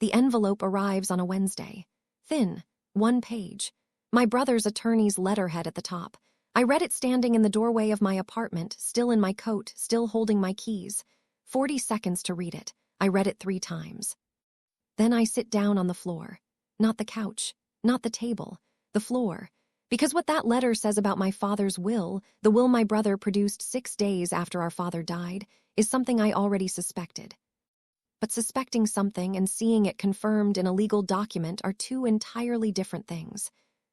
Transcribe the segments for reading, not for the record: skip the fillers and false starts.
The envelope arrives on a Wednesday. Thin, 1 page. My brother's attorney's letterhead at the top. I read it standing in the doorway of my apartment, still in my coat, still holding my keys. 40 seconds to read it. I read it 3 times. Then I sit down on the floor. Not the couch, not the table, the floor. Because what that letter says about my father's will, the will my brother produced 6 days after our father died, is something I already suspected. But suspecting something and seeing it confirmed in a legal document are 2 entirely different things.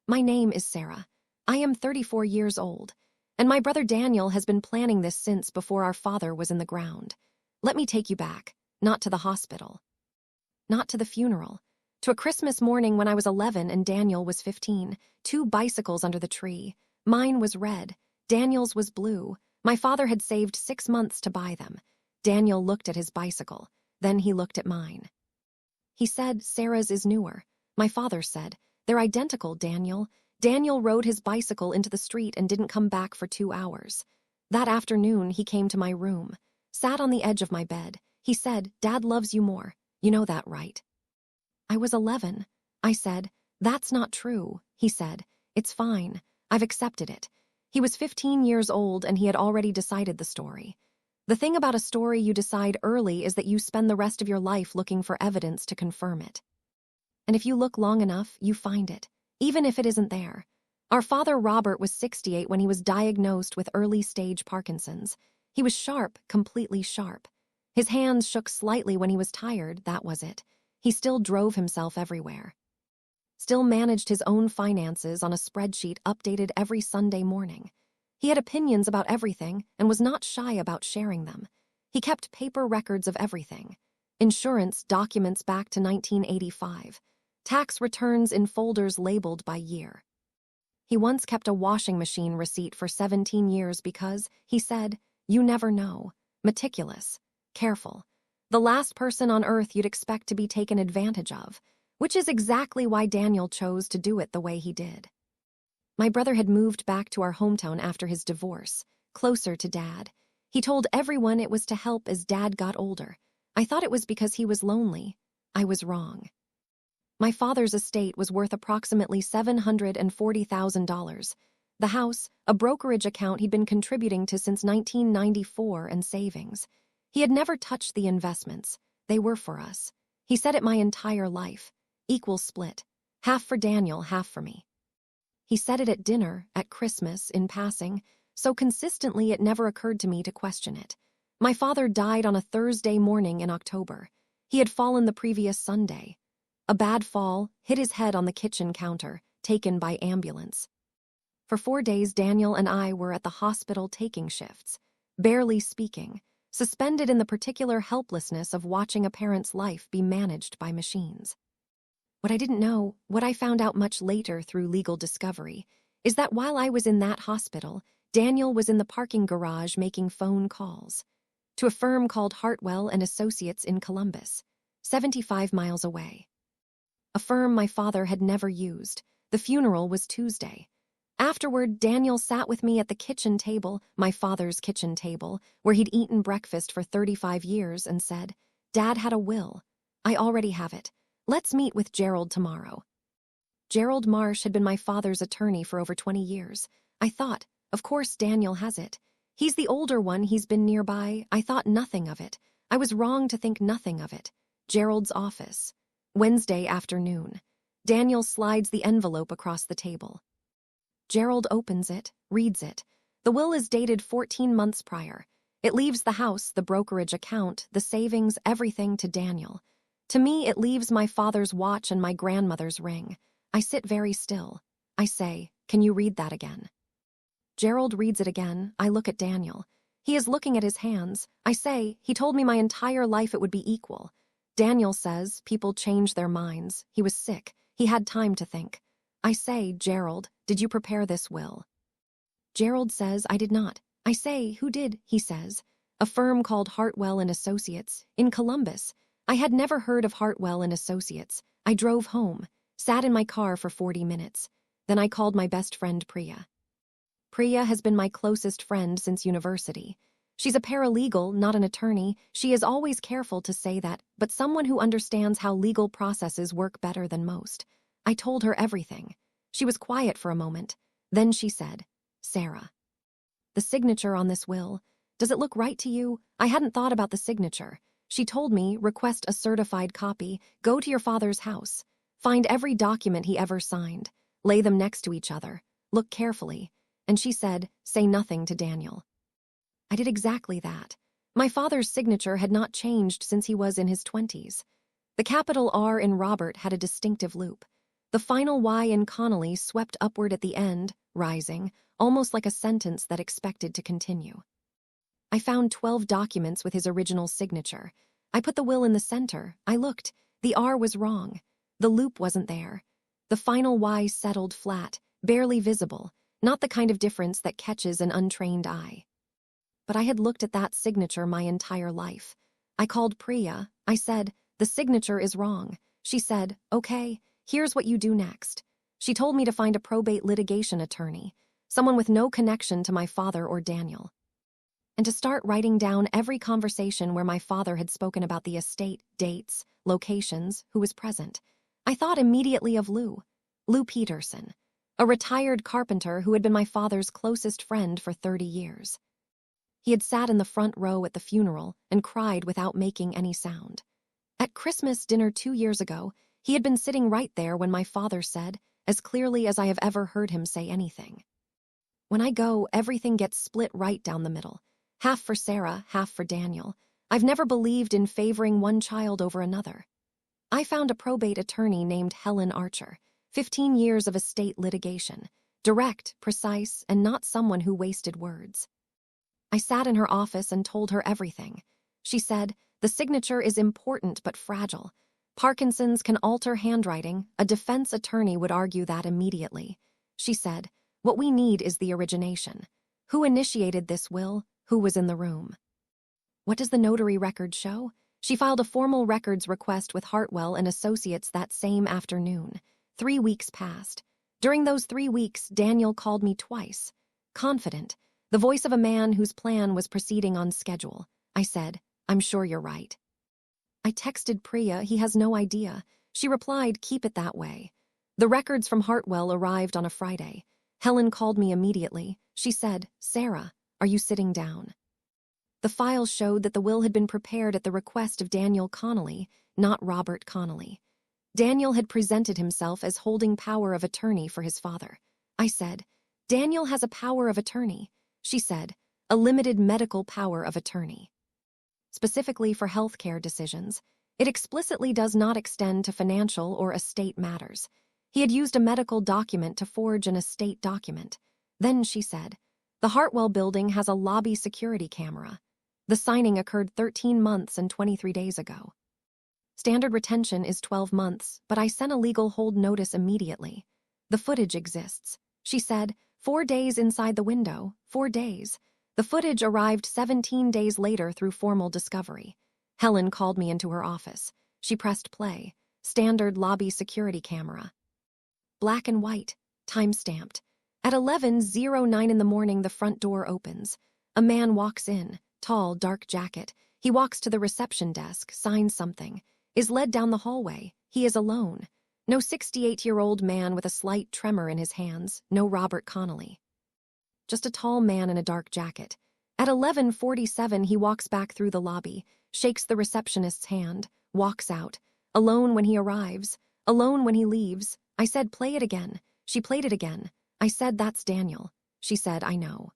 My name is Sarah. I am 34 years old, and my brother Daniel has been planning this since before our father was in the ground. Let me take you back, not to the hospital, not to the funeral, to a Christmas morning when I was 11 and Daniel was 15, 2 bicycles under the tree. Mine was red, Daniel's was blue. My father had saved 6 months to buy them. Daniel looked at his bicycle, then he looked at mine. He said, "Sarah's is newer." My father said, "They're identical, Daniel." Daniel rode his bicycle into the street and didn't come back for 2 hours. That afternoon, he came to my room, sat on the edge of my bed. He said, "Dad loves you more. You know that, right?" I was 11. I said, "That's not true." He said, "It's fine. I've accepted it." He was 15 years old and he had already decided the story. The thing about a story you decide early is that you spend the rest of your life looking for evidence to confirm it. And if you look long enough, you find it, even if it isn't there. Our father Robert was 68 when he was diagnosed with early-stage Parkinson's. He was sharp, completely sharp. His hands shook slightly when he was tired, that was it. He still drove himself everywhere. Still managed his own finances on a spreadsheet updated every Sunday morning. He had opinions about everything and was not shy about sharing them. He kept paper records of everything. Insurance documents back to 1985. Tax returns in folders labeled by year. He once kept a washing machine receipt for 17 years because, he said, "You never know." Meticulous. Careful. The last person on earth you'd expect to be taken advantage of, which is exactly why Daniel chose to do it the way he did. My brother had moved back to our hometown after his divorce, closer to Dad. He told everyone it was to help as Dad got older. I thought it was because he was lonely. I was wrong. My father's estate was worth approximately $740,000. The house, a brokerage account he'd been contributing to since 1994, and savings. He had never touched the investments. They were for us. He said it my entire life. Equal split. Half for Daniel, half for me. He said it at dinner, at Christmas, in passing, so consistently it never occurred to me to question it. My father died on a Thursday morning in October. He had fallen the previous Sunday. A bad fall, hit his head on the kitchen counter, taken by ambulance. For 4 days, Daniel and I were at the hospital taking shifts, barely speaking, suspended in the particular helplessness of watching a parent's life be managed by machines. What I didn't know, what I found out much later through legal discovery, is that while I was in that hospital, Daniel was in the parking garage making phone calls to a firm called Hartwell and Associates in Columbus, 75 miles away. A firm my father had never used. The funeral was Tuesday. Afterward, Daniel sat with me at the kitchen table, my father's kitchen table, where he'd eaten breakfast for 35 years, and said, "Dad had a will. I already have it. Let's meet with Gerald tomorrow." Gerald Marsh had been my father's attorney for over 20 years. I thought, of course Daniel has it. He's the older one, he's been nearby. I thought nothing of it. I was wrong to think nothing of it. Gerald's office. Wednesday afternoon. Daniel slides the envelope across the table. Gerald opens it, reads it. The will is dated 14 months prior. It leaves the house, the brokerage account, the savings, everything to Daniel. To me, it leaves my father's watch and my grandmother's ring. I sit very still. I say, "Can you read that again?" Gerald reads it again. I look at Daniel. He is looking at his hands. I say, "He told me my entire life it would be equal." Daniel says, "People change their minds. He was sick. He had time to think." I say, "Gerald, did you prepare this will?" Gerald says, "I did not." I say, "Who did?" He says, "A firm called Hartwell and Associates, in Columbus." I had never heard of Hartwell and Associates. I drove home, sat in my car for 40 minutes. Then I called my best friend Priya. Priya has been my closest friend since university. She's a paralegal, not an attorney. She is always careful to say that, but someone who understands how legal processes work better than most. I told her everything. She was quiet for a moment. Then she said, "Sarah, the signature on this will, does it look right to you?" I hadn't thought about the signature. She told me, "Request a certified copy, go to your father's house, find every document he ever signed, lay them next to each other, look carefully." And she said, "Say nothing to Daniel." I did exactly that. My father's signature had not changed since he was in his 20s. The capital R in Robert had a distinctive loop. The final Y in Connolly swept upward at the end, rising, almost like a sentence that expected to continue. I found 12 documents with his original signature. I put the will in the center. I looked. The R was wrong. The loop wasn't there. The final Y settled flat, barely visible, not the kind of difference that catches an untrained eye. But I had looked at that signature my entire life. I called Priya. I said, "The signature is wrong." She said, "Okay, here's what you do next." She told me to find a probate litigation attorney, someone with no connection to my father or Daniel, and to start writing down every conversation where my father had spoken about the estate, dates, locations, who was present. I thought immediately of Lou Peterson, a retired carpenter who had been my father's closest friend for 30 years. He had sat in the front row at the funeral and cried without making any sound. At Christmas dinner 2 years ago, he had been sitting right there when my father said, as clearly as I have ever heard him say anything, "When I go, everything gets split right down the middle. Half for Sarah, half for Daniel. I've never believed in favoring one child over another." I found a probate attorney named Helen Archer, 15 years of estate litigation, direct, precise, and not someone who wasted words. I sat in her office and told her everything. She said, "The signature is important but fragile. Parkinson's can alter handwriting. A defense attorney would argue that immediately." She said, "What we need is the origination. Who initiated this will? Who was in the room? What does the notary record show?" She filed a formal records request with Hartwell and Associates that same afternoon. 3 weeks passed. During those 3 weeks, Daniel called me twice. Confident, the voice of a man whose plan was proceeding on schedule. I said, "I'm sure you're right." I texted Priya, "He has no idea." She replied, "Keep it that way." The records from Hartwell arrived on a Friday. Helen called me immediately. She said, "Sarah, are you sitting down?" The file showed that the will had been prepared at the request of Daniel Connolly, not Robert Connolly. Daniel had presented himself as holding power of attorney for his father. I said, "Daniel has a power of attorney." She said, "A limited medical power of attorney. Specifically for healthcare decisions. It explicitly does not extend to financial or estate matters." He had used a medical document to forge an estate document. Then she said, "The Hartwell building has a lobby security camera. The signing occurred 13 months and 23 days ago. Standard retention is 12 months, but I sent a legal hold notice immediately. The footage exists." She said, 4 days inside the window, 4 days. The footage arrived 17 days later through formal discovery. Helen called me into her office. She pressed play. Standard lobby security camera. Black and white, time-stamped. At 11:09 in the morning, the front door opens. A man walks in, tall, dark jacket. He walks to the reception desk, signs something, is led down the hallway. He is alone. No 68-year-old man with a slight tremor in his hands, no Robert Connolly. Just a tall man in a dark jacket. At 11:47, he walks back through the lobby, shakes the receptionist's hand, walks out. Alone when he arrives, alone when he leaves. I said, "Play it again." She played it again. I said, "That's Daniel." She said, "I know."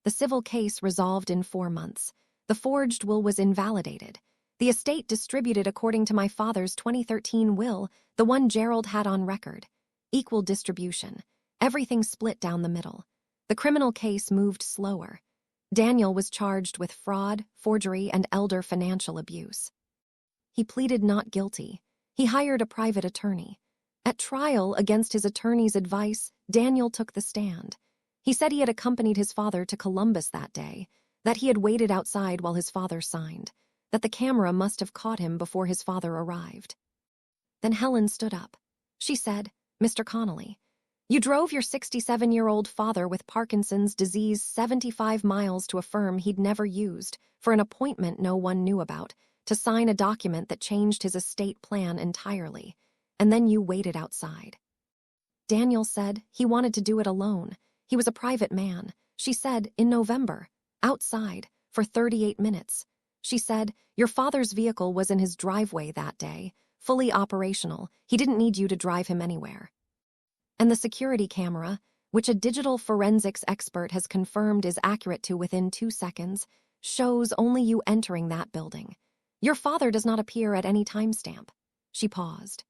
The civil case resolved in 4 months. The forged will was invalidated. The estate distributed according to my father's 2013 will, the one Gerald had on record. Equal distribution. Everything split down the middle. The criminal case moved slower. Daniel was charged with fraud, forgery, and elder financial abuse. He pleaded not guilty. He hired a private attorney. At trial, against his attorney's advice, Daniel took the stand. He said he had accompanied his father to Columbus that day, that he had waited outside while his father signed, that the camera must have caught him before his father arrived. Then Helen stood up. She said, "Mr. Connolly, You drove your 67-year-old father with Parkinson's disease 75 miles to a firm he'd never used, for an appointment no one knew about, to sign a document that changed his estate plan entirely. And then you waited outside. Daniel said he wanted to do it alone. He was a private man. She said, in November, outside, for 38 minutes. She said, your father's vehicle was in his driveway that day, fully operational. He didn't need you to drive him anywhere. And the security camera, which a digital forensics expert has confirmed is accurate to within 2 seconds, shows only you entering that building. Your father does not appear at any timestamp. She paused.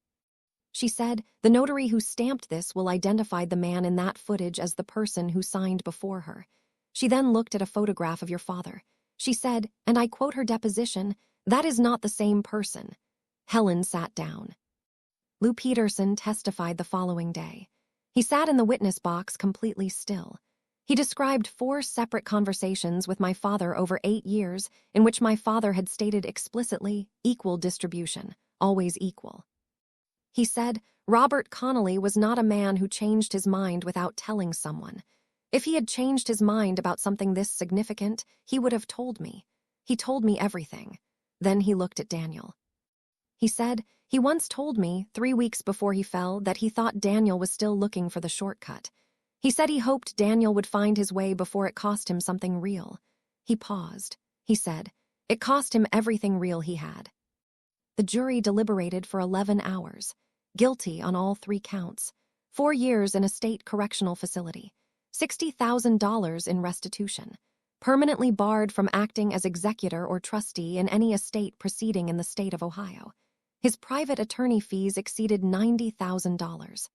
She said, the notary who stamped this will identify the man in that footage as the person who signed before her. She then looked at a photograph of your father. She said, and I quote her deposition, that is not the same person. Helen sat down. Lou Peterson testified the following day. He sat in the witness box completely still. He described 4 separate conversations with my father over 8 years in which my father had stated explicitly, equal distribution, always equal. He said, Robert Connolly was not a man who changed his mind without telling someone. If he had changed his mind about something this significant, he would have told me. He told me everything. Then he looked at Daniel. He said, he once told me, 3 weeks before he fell, that he thought Daniel was still looking for the shortcut. He said he hoped Daniel would find his way before it cost him something real. He paused. He said, it cost him everything real he had. The jury deliberated for 11 hours. Guilty on all 3 counts. 4 years in a state correctional facility. $60,000 in restitution. Permanently barred from acting as executor or trustee in any estate proceeding in the state of Ohio. His private attorney fees exceeded $90,000.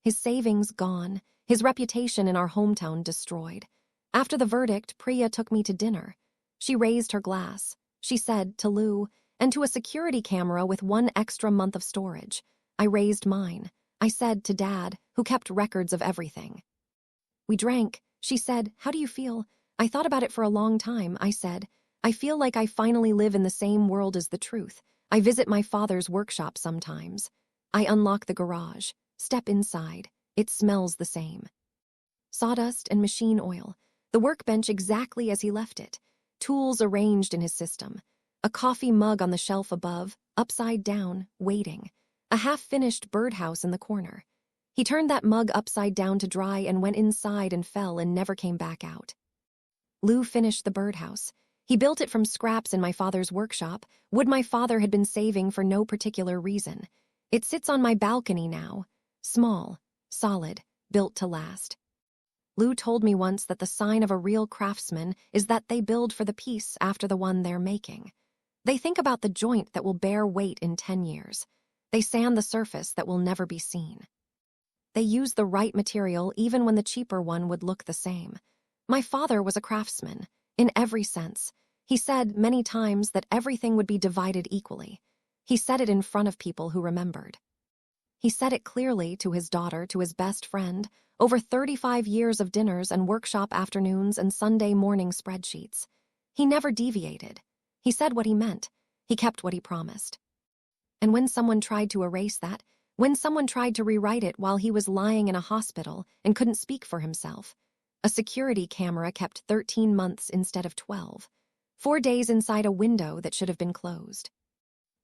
His savings gone, his reputation in our hometown destroyed. After the verdict, Priya took me to dinner. She raised her glass. She said to Lou, and to a security camera with 1 extra month of storage. I raised mine. I said to Dad, who kept records of everything. We drank. She said, how do you feel? I thought about it for a long time. I said, I feel like I finally live in the same world as the truth. I visit my father's workshop sometimes. I unlock the garage, step inside. It smells the same. Sawdust and machine oil. The workbench exactly as he left it. Tools arranged in his system. A coffee mug on the shelf above, upside down, waiting. A half-finished birdhouse in the corner. He turned that mug upside down to dry and went inside and fell and never came back out. Lou finished the birdhouse. He built it from scraps in my father's workshop, wood my father had been saving for no particular reason. It sits on my balcony now. Small, solid, built to last. Lou told me once that the sign of a real craftsman is that they build for the piece after the one they're making. They think about the joint that will bear weight in 10 years. They sand the surface that will never be seen. They use the right material even when the cheaper one would look the same. My father was a craftsman, in every sense. He said many times that everything would be divided equally. He said it in front of people who remembered. He said it clearly to his daughter, to his best friend, over 35 years of dinners and workshop afternoons and Sunday morning spreadsheets. He never deviated. He said what he meant. He kept what he promised. And when someone tried to erase that, when someone tried to rewrite it while he was lying in a hospital and couldn't speak for himself, a security camera kept 13 months instead of 12. 4 days inside a window that should have been closed.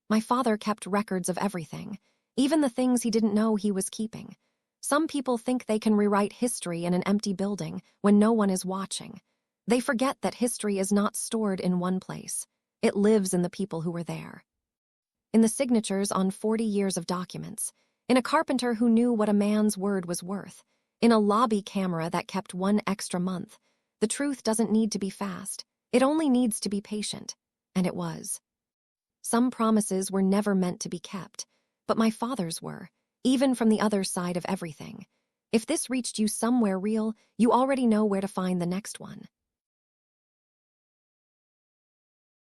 My father kept records of everything, even the things he didn't know he was keeping. Some people think they can rewrite history in an empty building when no one is watching. They forget that history is not stored in one place. It lives in the people who were there. In the signatures on 40 years of documents, in a carpenter who knew what a man's word was worth, in a lobby camera that kept 1 extra month. The truth doesn't need to be fast. It only needs to be patient. And it was. Some promises were never meant to be kept, but my father's were, even from the other side of everything. If this reached you somewhere real, you already know where to find the next one.